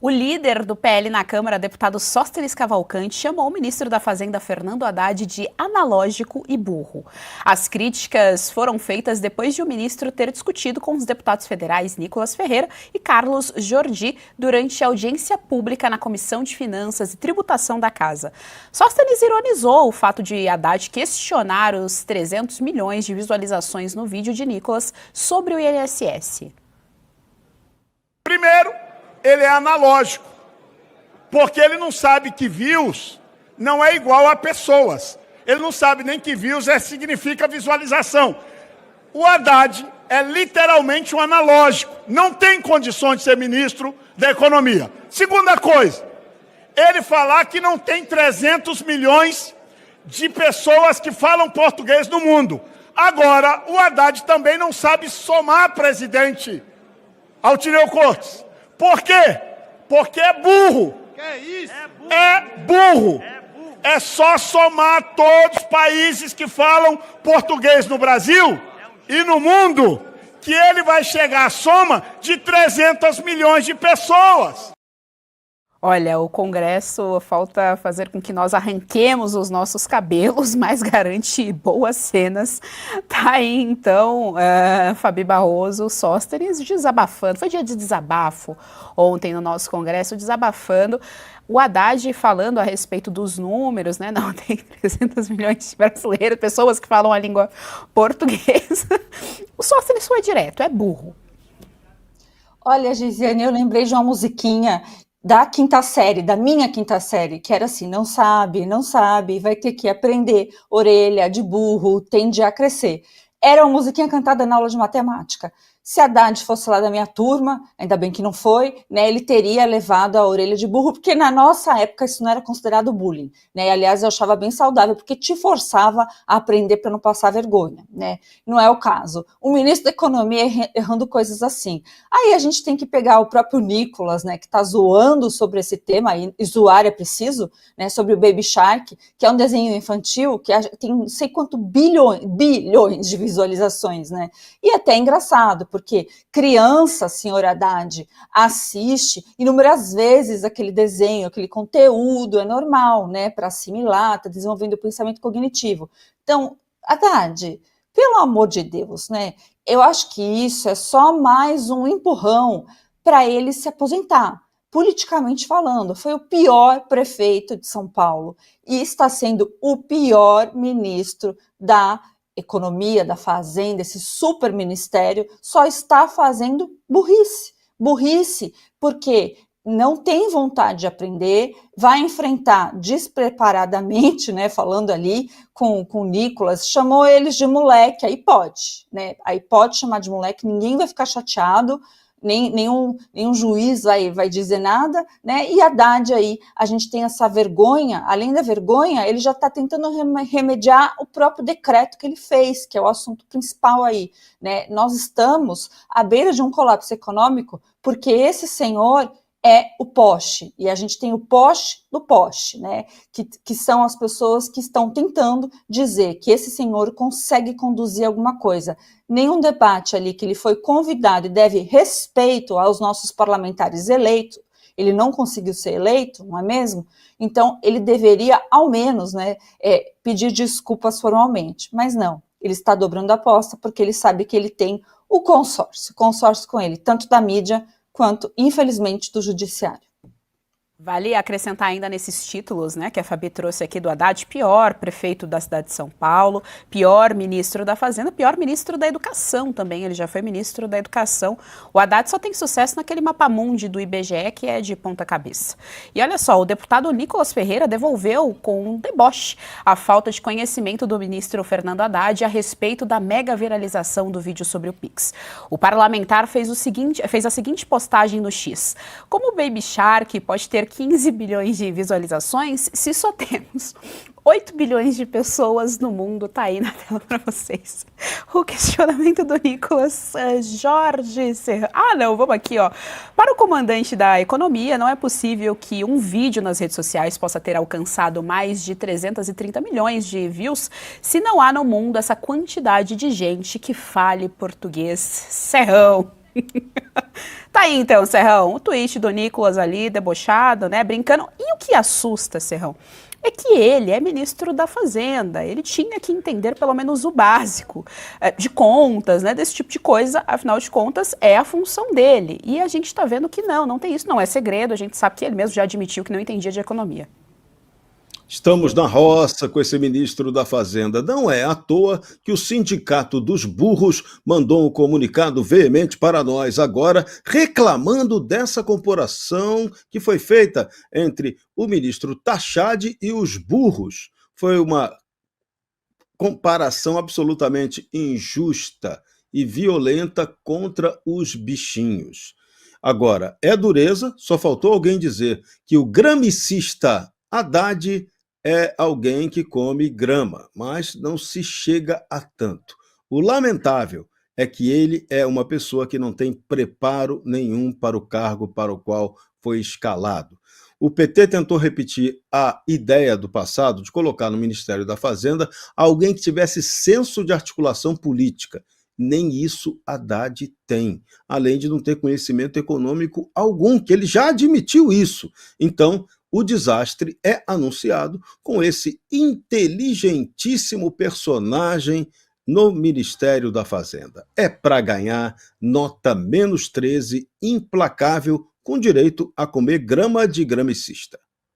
O líder do PL na Câmara, deputado Sóstenes Cavalcante, chamou o ministro da Fazenda, Fernando Haddad, de analógico e burro. As críticas foram feitas depois de o ministro ter discutido com os deputados federais Nicolas Ferreira e Carlos Jordi durante a audiência pública na Comissão de Finanças e Tributação da Casa. Sóstenes ironizou o fato de Haddad questionar os 300 milhões de visualizações no vídeo de Nicolas sobre o INSS. Primeiro, ele é analógico, porque ele não sabe que views não é igual a pessoas. Ele não sabe nem que views significa visualização. O Haddad é literalmente um analógico, não tem condições de ser ministro da Economia. Segunda coisa, ele falar que não tem 300 milhões de pessoas que falam português no mundo. Agora, o Haddad também não sabe somar, presidente Altineu Cortes. Por quê? Porque é burro. Que é isso? É burro. É só somar todos os países que falam português no Brasil e no mundo que ele vai chegar à soma de 300 milhões de pessoas. Olha, o Congresso falta fazer com que nós arranquemos os nossos cabelos, mas garante boas cenas. Tá aí, então, Fabi Barroso, Sóstenes desabafando. Foi dia de desabafo ontem no nosso Congresso, desabafando. O Haddad falando a respeito dos números, né? Não, tem 300 milhões de brasileiros, pessoas que falam a língua portuguesa. O Sóstenes foi direto, é burro. Olha, Gisiane, eu lembrei de uma musiquinha da quinta série, da minha quinta série, que era assim, não sabe, vai ter que aprender, orelha de burro, tende a crescer. Era uma musiquinha cantada na aula de matemática. Se Haddad fosse lá da minha turma, ainda bem que não foi, né, ele teria levado a orelha de burro, porque na nossa época isso não era considerado bullying, né, e, aliás, eu achava bem saudável, porque te forçava a aprender para não passar vergonha, né, não é o caso. O ministro da Economia errando coisas assim. Aí a gente tem que pegar o próprio Nicolas, né, que está zoando sobre esse tema, e zoar é preciso, né, sobre o Baby Shark, que é um desenho infantil que tem não sei quanto bilhões de visualizações, né, e até é engraçado, porque criança, senhor Haddad, assiste inúmeras vezes aquele desenho, aquele conteúdo, é normal, né, para assimilar, está desenvolvendo o pensamento cognitivo. Então, Haddad, pelo amor de Deus, né, eu acho que isso é só mais um empurrão para ele se aposentar. Politicamente falando, foi o pior prefeito de São Paulo e está sendo o pior ministro da Economia, da Fazenda, esse super ministério, só está fazendo burrice. Burrice porque não tem vontade de aprender, vai enfrentar despreparadamente, né, falando ali com o Nicolas, chamou eles de moleque, aí pode, né, aí pode chamar de moleque, ninguém vai ficar chateado, nenhum juiz vai dizer nada, né? E Haddad aí, a gente tem essa vergonha, além da vergonha, ele já está tentando remediar o próprio decreto que ele fez, que é o assunto principal aí, né? Nós estamos à beira de um colapso econômico, porque esse senhor é o poste, e a gente tem o poste do poste, né, que são as pessoas que estão tentando dizer que esse senhor consegue conduzir alguma coisa. Nenhum debate ali que ele foi convidado e deve respeito aos nossos parlamentares eleitos, ele não conseguiu ser eleito, não é mesmo? Então, ele deveria, ao menos, né, pedir desculpas formalmente, mas não, ele está dobrando a aposta porque ele sabe que ele tem o consórcio com ele, tanto da mídia quanto, infelizmente, do judiciário. Vale acrescentar ainda nesses títulos, né, que a Fabi trouxe aqui do Haddad: pior prefeito da cidade de São Paulo, pior ministro da Fazenda, pior ministro da Educação também, ele já foi ministro da Educação. O Haddad só tem sucesso naquele mapamundi do IBGE, que é de ponta cabeça. E olha só, o deputado Nicolas Ferreira devolveu com um deboche a falta de conhecimento do ministro Fernando Haddad a respeito da mega viralização do vídeo sobre o Pix. O parlamentar fez a seguinte postagem no X: como o Baby Shark pode ter 15 bilhões de visualizações se só temos 8 bilhões de pessoas no mundo? Tá aí na tela para vocês. O questionamento do Nicolas Jorge Serrano. Não, vamos aqui, ó. Para o comandante da Economia, não é possível que um vídeo nas redes sociais possa ter alcançado mais de 330 milhões de views se não há no mundo essa quantidade de gente que fale português. Serrão. Tá aí então, Serrão, o tweet do Nicolas ali, debochado, né, brincando. E o que assusta, Serrão, é que ele é ministro da Fazenda, ele tinha que entender pelo menos o básico de contas, né, desse tipo de coisa, afinal de contas é a função dele. E a gente tá vendo que não tem isso, não é segredo, a gente sabe que ele mesmo já admitiu que não entendia de economia. Estamos na roça com esse ministro da Fazenda. Não é à toa que o Sindicato dos Burros mandou um comunicado veemente para nós agora, reclamando dessa comparação que foi feita entre o ministro Tachad e os burros. Foi uma comparação absolutamente injusta e violenta contra os bichinhos. Agora, é dureza, só faltou alguém dizer que o gramicista Haddad é alguém que come grama, mas não se chega a tanto. O lamentável é que ele é uma pessoa que não tem preparo nenhum para o cargo para o qual foi escalado. O PT tentou repetir a ideia do passado de colocar no Ministério da Fazenda alguém que tivesse senso de articulação política. Nem isso Haddad tem, além de não ter conhecimento econômico algum, que ele já admitiu isso. Então, o desastre é anunciado com esse inteligentíssimo personagem no Ministério da Fazenda. É para ganhar nota -13, implacável, com direito a comer grama de gramicista.